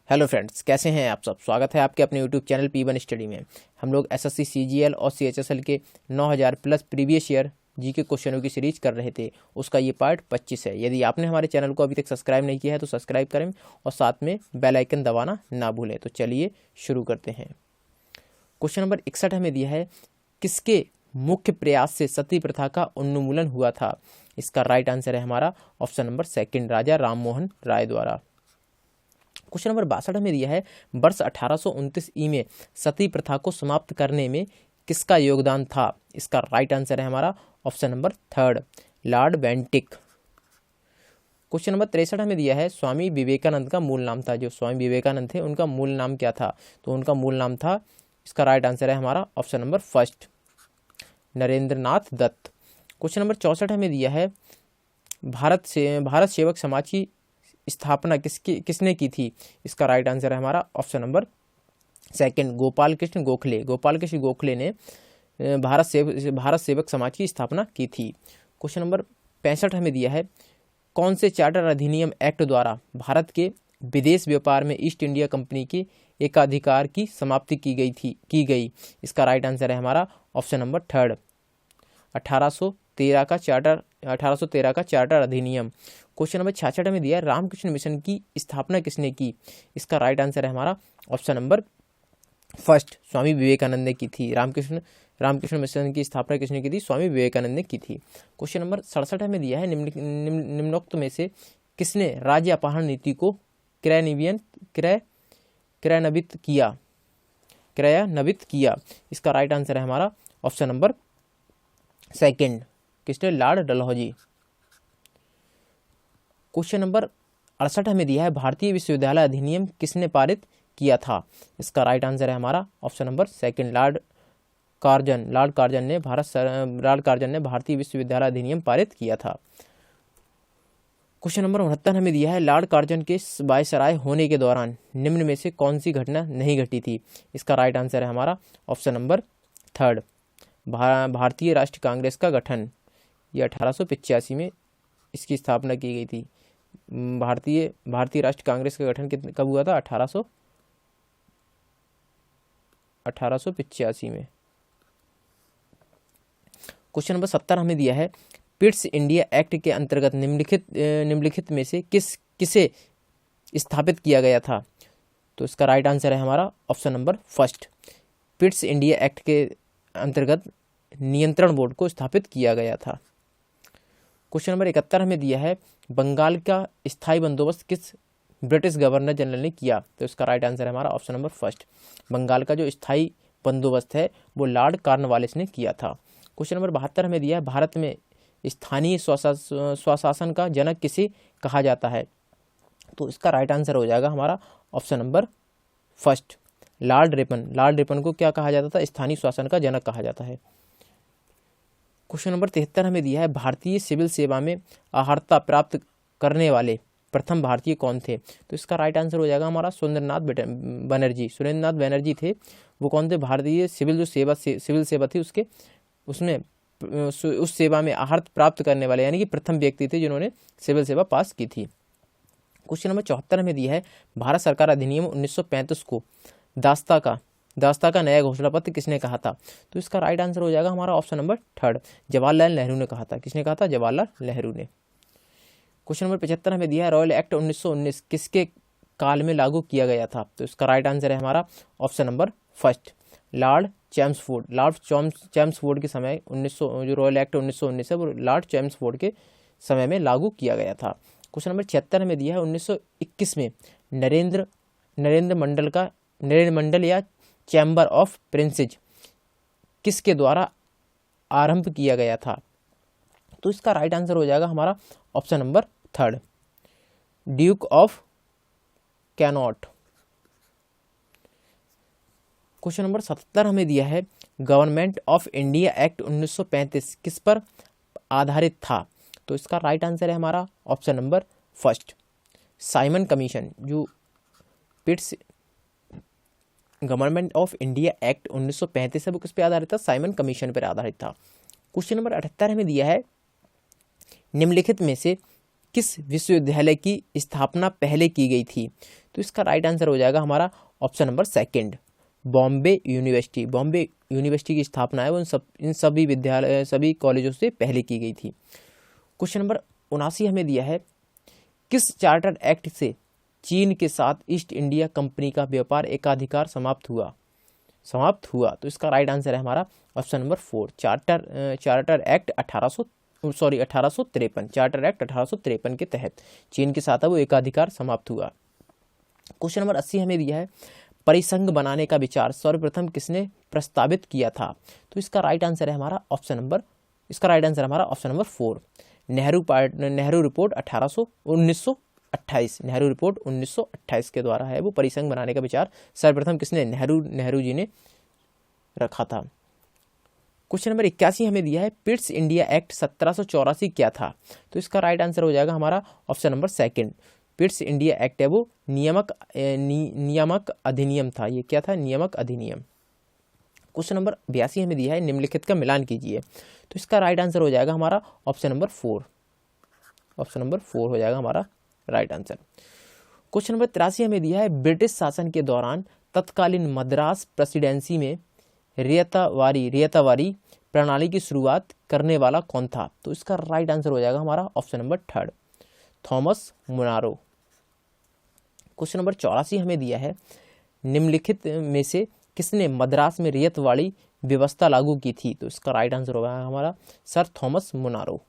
Hello friends, कैसे हैं आप सब। स्वागत है आपके अपने यूट्यूब चैनल P1 स्टडी में। हम लोग एसएससी सीजीएल और सीएचएसएल के 9000 प्लस प्रीवियस ईयर जीके क्वेश्चनों की सीरीज कर रहे थे। उसका ये पार्ट 25 है। यदि आपने हमारे चैनल को अभी तक सब्सक्राइब नहीं किया है तो सब्सक्राइब करें और साथ में बेल आइकन दबाना ना भूलें। तो चलिए शुरू करते हैं। क्वेश्चन नंबर 61 हमें दिया है, किसके मुख्य प्रयास से सती प्रथा का उन्मूलन हुआ था। इसका राइट आंसर है हमारा option number second, Raja Rammohan Roy द्वारा। क्वेश्चन नंबर 62 में दिया है, वर्ष 1829 ई में सती प्रथा को समाप्त करने में किसका योगदान था। इसका राइट आंसर है हमारा option number third, Lord Bentinck. Question number 63 में दिया है, स्वामी विवेकानंद का मूल नाम था। जो स्वामी विवेकानंद थे उनका मूल नाम क्या था। तो उनका मूल नाम था, इसका राइट आंसर है हमारा ऑप्शन नंबर फर्स्ट, नरेंद्र नाथ दत्त। क्वेश्चन नंबर 64 में दिया है, भारत सेवक समाज की स्थापना किसने की थी। इसका राइट आंसर है हमारा option number second, Gopal Krishna Gokhale. Gopal Krishna Gokhale ने भारत सेवक समाज की स्थापना की थी। क्वेश्चन नंबर 65 हमें दिया है, कौन से चार्टर अधिनियम एक्ट द्वारा भारत के विदेश व्यापार में ईस्ट इंडिया कंपनी के एकाधिकार की समाप्ति की गई। इसका राइट आंसर है हमारा ऑप्शन नंबर थर्ड, 1813 का चार्टर अधिनियम। क्वेश्चन नंबर 66 में दिया है, रामकृष्ण मिशन की स्थापना किसने की। इसका राइट आंसर है हमारा option number first, Swami Vivekananda ने की थी। रामकृष्ण मिशन की स्थापना किसने की थी, स्वामी विवेकानंद ने की थी। क्वेश्चन नंबर 67 में दिया है, निम्नोक्त में से किसने राज्य अपहरण नीति को क्रियान्वित किया। इसका राइट आंसर है हमारा ऑप्शन नंबर सेकंड, किसने, लॉर्ड डलहौजी। क्वेश्चन नंबर 68 में दिया है, भारतीय विश्वविद्यालय अधिनियम किसने पारित किया था। इसका राइट आंसर है हमारा option number second, Lord Curzon ने भारतीय विश्वविद्यालय अधिनियम पारित किया था। क्वेश्चन नंबर 69 हमें दिया है, लॉर्ड कार्जन के वायसराय होने के दौरान निम्न में से कौन सी घटना नहीं घटी थी। इसका राइट आंसर है हमारा ऑप्शन नंबर थर्ड, भारतीय राष्ट्रीय कांग्रेस का गठन। ये 1885 में इसकी स्थापना की गई थी। भारतीय राष्ट्रीय कांग्रेस का गठन कब हुआ था, 1885 में। क्वेश्चन नंबर 70 हमें दिया है, पिट्स इंडिया एक्ट के अंतर्गत निम्नलिखित में से किसे स्थापित किया गया था। तो इसका राइट आंसर है हमारा option number first, Pitt's India act के अंतर्गत नियंत्रण बोर्ड को स्थापित किया गया था। क्वेश्चन नंबर 71 हमें दिया है, बंगाल का स्थायी बंदोबस्त किस ब्रिटिश गवर्नर जनरल ने किया। तो इसका राइट आंसर है हमारा ऑप्शन नंबर फर्स्ट, बंगाल का जो स्थायी बंदोबस्त है वो लॉर्ड कॉर्नवालिस ने किया था। क्वेश्चन नंबर 72 हमें दिया है, भारत में स्थानीय स्वशासन का जनक किसे कहा जाता है। तो इसका राइट आंसर हो जाएगा हमारा option number first, Lord Ripon को क्या कहा जाता था, स्थानीय शासन का जनक कहा जाता है। क्वेश्चन नंबर 73 हमें दिया है, भारतीय सिविल सेवा में अर्हता प्राप्त करने वाले प्रथम भारतीय कौन थे। तो इसका राइट आंसर हो जाएगा हमारा सुरेंद्रनाथ बनर्जी थे। वो कौन थे, भारतीय सिविल सेवा थी उसमें उस सेवा में अर्हता प्राप्त करने वाले यानी कि प्रथम व्यक्ति थे जिन्होंने सिविल सेवा पास की थी। क्वेश्चन नंबर 74 में दिया है, भारत सरकार अधिनियम 1935 को दास्ता का नया घोषणा पत्र किसने कहा था। तो इसका राइट आंसर हो जाएगा हमारा option number third, Jawaharlal Nehru ने कहा था। किसने कहा था, जवाहरलाल नेहरू ने। क्वेश्चन नंबर 75 हमें दिया है, रॉयल एक्ट 1919 किसके काल में लागू किया गया था। तो इसका राइट आंसर है हमारा option number first, Lord Chelmsford के समय जो रॉयल एक्ट 1919 है वो लॉर्ड चैम्सफोर्ड के समय में लागू किया गया था। क्वेश्चन नंबर 76 में दिया है, 1921 में नरेंद्र मंडल या चैम्बर ऑफ प्रिंसेज किसके द्वारा आरंभ किया गया था। तो इसका राइट आंसर हो जाएगा हमारा option number third, Duke of cannot. Question number 77 हमें दिया है, गवर्नमेंट ऑफ इंडिया एक्ट 1935 किस पर आधारित था। तो इसका राइट आंसर है हमारा option number first, Simon commission. जो पिट्स गवर्नमेंट ऑफ इंडिया एक्ट 1935 है वो किस पे आधारित था, साइमन कमीशन पर आधारित था। क्वेश्चन नंबर 78 में दिया है, निम्नलिखित में से किस विश्वविद्यालय की स्थापना पहले की गई थी? तो इसका राइट आंसर हो जाएगा हमारा option number second, Bombay university. Bombay university की स्थापना है वो इन सभी विद्यालय सभी कॉलेजों से पहले की गई थी। क्वेश्चन नंबर 79 हमें दिया है, किस चार्टर एक्ट से चीन के साथ ईस्ट इंडिया कंपनी का व्यापार एकाधिकार समाप्त हुआ? तो इसका राइट आंसर है हमारा option number 4, charter act 1853। Charter act 1853 के तहत चीन के साथ वो एकाधिकार समाप्त हुआ। क्वेश्चन नंबर 80 हमें दिया है, परिसंघ बनाने का विचार सर्वप्रथम किसने प्रस्तावित किया था? तो इसका राइट आंसर है हमारा option number 4, Nehru report 1928। Nehru report 1928 के द्वारा है वो परिसंघ बनाने का विचार सर्वप्रथम किसने, नेहरू जी ने रखा था। क्वेश्चन नंबर 81 हमें दिया है, पिट्स इंडिया एक्ट 1784 क्या था? तो इसका राइट आंसर हो जाएगा हमारा option number second, Pitt's India act है वो नियामक अधिनियम था। ये क्या था? नियामक अधिनियम। क्वेश्चन नंबर 82 हमें दिया है, निम्नलिखित का मिलान कीजिए। तो इसका राइट आंसर हो जाएगा हमारा ऑप्शन नंबर 4। ऑप्शन नंबर 4 हो जाएगा हमारा राइट आंसर। क्वेश्चन नंबर 83 हमें दिया है, ब्रिटिश शासन के दौरान तत्कालीन मद्रास प्रेसिडेंसी में रियायतवारी प्रणाली की शुरुआत करने वाला कौन था? तो इसका राइट आंसर हो जाएगा हमारा option number 3, Thomas Munro. Question number 84 हमें दिया है, निम्नलिखित में से किसने मद्रास में रियायतवाड़ी व्यवस्था लागू की थी? तो इसका राइट आंसर होगा हमारा सर थॉमस मुनारो।